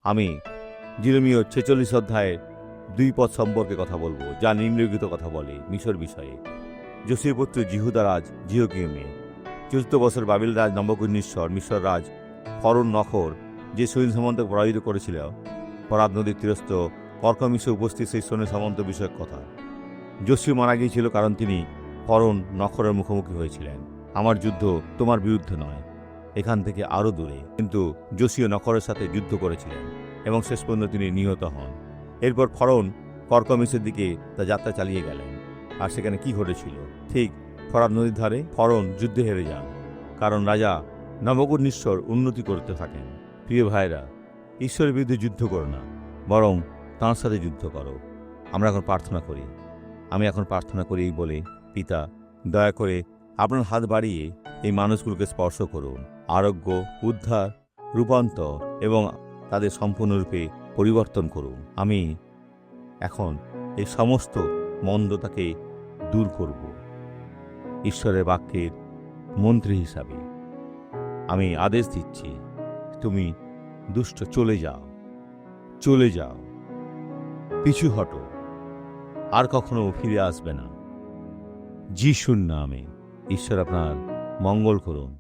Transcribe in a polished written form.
আমি জিরমীয় ৪৬ অধ্যায়ের ২ পদ সম্পর্কে কথা বলবো, যা নিম্নলিখিত কথা বলে মিশর বিষয়ে। যোশীয় পুত্র জিহুদা রাজ জিহোকিমে ৪র্থ বছর বাবিল রাজ নবকুন্নেশ্বর মিশর রাজ ফরন নখর যে সৈন্য সামন্তকে পরাজিত করেছিল, ফরাত নদীর তীরস্থ কর্কমিশে উপস্থিত সেই সৈন্য সামন্ত বিষয়ক কথা। যোশীয় মারা গিয়েছিল কারণ তিনি ফরন নখরের মুখোমুখি হয়েছিলেন। আমার যুদ্ধ তোমার বিরুদ্ধে নয়, এখান থেকে আরও দূরে। কিন্তু যোশীয় নখরের সাথে যুদ্ধ করেছিলেন এবং শেষ পর্যন্ত তিনি নিহত হন। এরপর ফরন কর্কমিশের দিকে তা যাত্রা চালিয়ে গেলেন। আর সেখানে কি ঘটেছিল? ঠিক ফরাত নদীর ধারে ফরন যুদ্ধে হেরে যান, কারণ রাজা নবকুন্নেশ্বর উন্নতি করতে থাকেন। প্রিয় ভাইরা, ঈশ্বরের বিরুদ্ধে যুদ্ধ করো না, বরং তাঁর সাথে যুদ্ধ করো। আমরা এখন প্রার্থনা করি। আমি এখন প্রার্থনা করি এই বলে, পিতা, দয়া করে আপনার হাত বাড়িয়ে এই মানুষগুলোকে স্পর্শ করুন। আরোগ্য, উদ্ধার, রূপান্তর এবং তাদের সম্পূর্ণরূপে পরিবর্তন করুন। আমি এখন এই সমস্ত মন্দতাকে দূর করব। ঈশ্বরের বাক্যের মন্ত্রী হিসাবে আমি আদেশ দিচ্ছি, তুমি দুষ্ট চলে যাও, চলে যাও, পিছু হটো, আর কখনো ফিরে আসবে না। যিশুর নামে। ঈশ্বর আপনার মঙ্গল করুন।